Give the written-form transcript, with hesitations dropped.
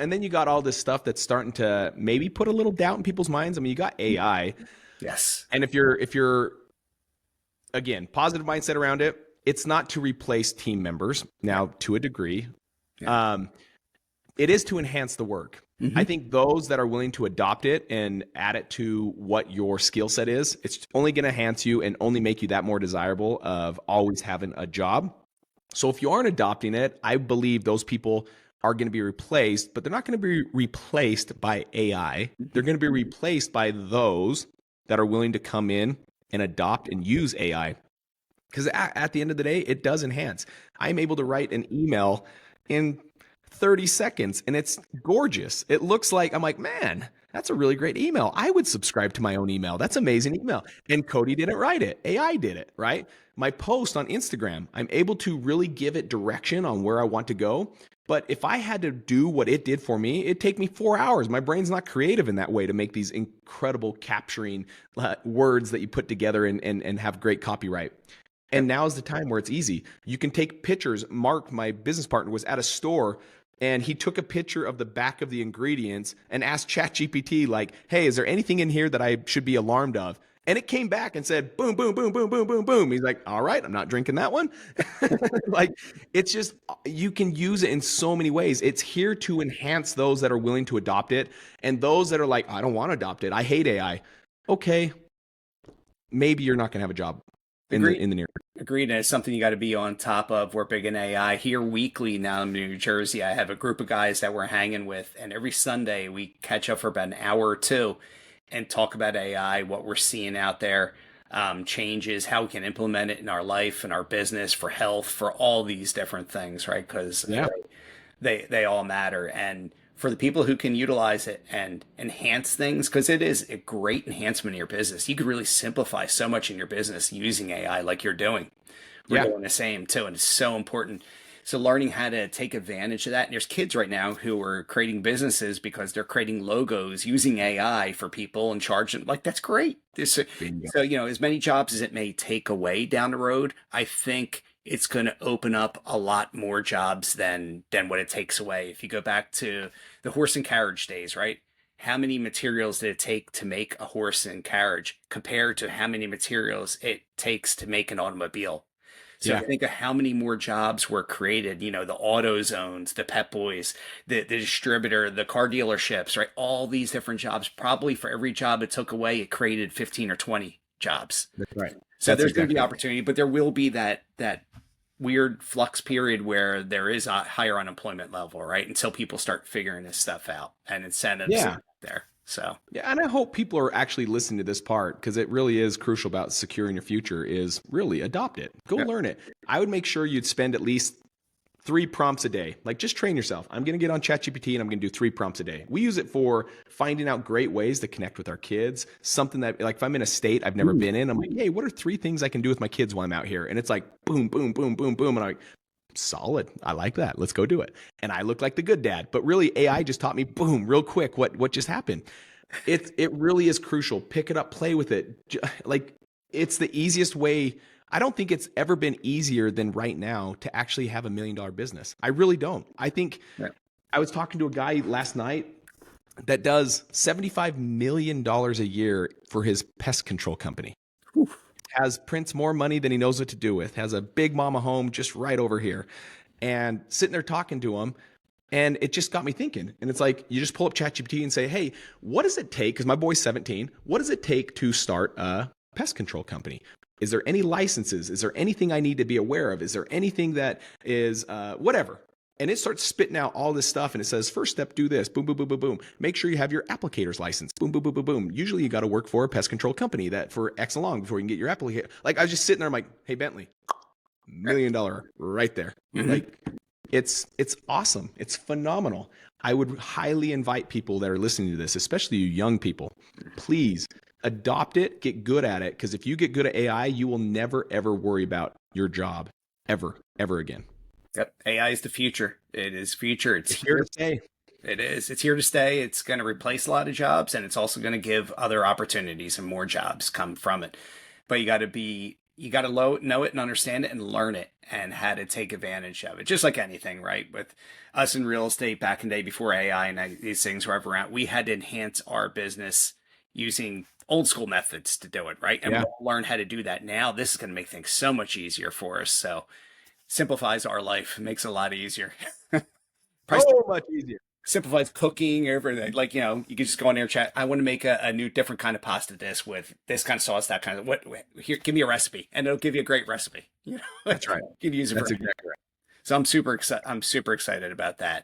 and then you got all this stuff that's starting to maybe put a little doubt in people's minds. I mean, you got AI, Yes. and if you're again positive mindset around it, it's not to replace team members. Now, to a degree, Yeah. um, it is to enhance the work. I think those that are willing to adopt it and add it to what your skill set is, it's only going to enhance you and only make you that more desirable of always having a job. So if you aren't adopting it, I believe those people are going to be replaced, but they're not going to be replaced by AI. They're going to be replaced by those that are willing to come in and adopt and use AI. Because at the end of the day, it does enhance. I'm able to write an email in 30 seconds and it's gorgeous. It looks like, I'm like, man, that's a really great email. I would subscribe to my own email. That's amazing email. And Cody didn't write it. AI did it, right? My post on Instagram, I'm able to really give it direction on where I want to go. But if I had to do what it did for me, it'd take me 4 hours. My brain's not creative in that way to make these incredible capturing words that you put together and have great copyright. And now is the time where it's easy. You can take pictures. Mark, my business partner, was at a store and he took a picture of the back of the ingredients and asked ChatGPT, like, hey, is there anything in here that I should be alarmed of? And it came back and said, boom, boom, boom, boom, boom, boom, boom. He's like, all right, I'm not drinking that one. Like, it's just, you can use it in so many ways. It's here to enhance those that are willing to adopt it. And those that are like, I don't want to adopt it. I hate AI. Okay, maybe you're not going to have a job in the near term. Agreed. And it's something you got to be on top of. We're big in AI here weekly now in New Jersey. I have a group of guys that we're hanging with, and every Sunday we catch up for about an hour or two and talk about AI, what we're seeing out there, changes, how we can implement it in our life and our business for health, for all these different things, right? Because Yeah. they all matter. And for the people who can utilize it and enhance things, because it is a great enhancement in your business. You could really simplify so much in your business using AI like you're doing. We're Yeah. doing the same too, and it's so important. So learning how to take advantage of that. And there's kids right now who are creating businesses because they're creating logos using AI for people and charging. Like, that's great. So, as many jobs as it may take away down the road, I think it's going to open up a lot more jobs than what it takes away. If you go back to the horse and carriage days, right? How many materials did it take to make a horse and carriage compared to how many materials it takes to make an automobile? So Yeah. think of how many more jobs were created, the auto zones, the pet boys, the distributor, the car dealerships, right? All these different jobs, probably for every job it took away, it created 15 or 20 jobs. That's right. So That's there's going to exactly be right. opportunity, but there will be that weird flux period where there is a higher unemployment level, right? Until people start figuring this stuff out and incentives Yeah. there. So Yeah, and I hope people are actually listening to this part because it really is crucial about securing your future is really adopt it. Go yeah, learn it. I would make sure you'd spend at least 3 prompts a day. Like just train yourself. I'm going to get on ChatGPT and I'm going to do 3 prompts a day. We use it for finding out great ways to connect with our kids. Something that like if I'm in a state I've never been in, I'm like, hey, what are 3 things I can do with my kids while I'm out here? And it's like boom, boom, boom, boom, boom. And I'm like, solid. I like that. Let's go do it. And I look like the good dad. But really AI just taught me, boom, real quick, what just happened. It really is crucial. Pick it up, play with it. Like it's the easiest way. I don't think it's ever been easier than right now to actually have $1 million business. I really don't. I think yeah. I was talking to a guy last night that does $75 million a year for his pest control company. Whew. Has prints more money than he knows what to do with. Has a big mama home just right over here. And sitting there talking to him, and it just got me thinking. And it's like, you just pull up ChatGPT and say, hey, what does it take? Because my boy's 17. What does it take to start a pest control company? Is there any licenses? Is there anything I need to be aware of? Is there anything that is whatever? And it starts spitting out all this stuff. And it says, first step, do this. Boom, boom, boom, boom, boom. Make sure you have your applicator's license. Boom, boom, boom, boom, boom. Usually you got to work for a pest control company that for X long before you can get your applicator. Like I was just sitting there. I'm like, hey, Bentley, $1 million right there. Like, it's awesome. It's phenomenal. I would highly invite people that are listening to this, especially you young people, please adopt it, get good at it. Because if you get good at AI, you will never, ever worry about your job ever again. Yep. AI is the future. It is future. It's Here to stay. It is. It's here to stay. It's going to replace a lot of jobs, and it's also going to give other opportunities and more jobs come from it. But you got to be you got to know it and understand it and learn it and how to take advantage of it. Just like anything, right? With us in real estate back in the day before AI and these things were ever around, we had to enhance our business using old school methods to do it, right? And we Yeah. all learn how to do that now. This is going to make things so much easier for us. So simplifies our life, makes it a lot easier. Price So much easier. simplifies cooking, everything. Like, you can just go on there and chat. I want to make a new, different kind of pasta dish with this kind of sauce, that kind of here, give me a recipe, and it'll give you a great recipe. That's right. You can use it That's for. exactly right. So I'm super excited. I'm super excited about that.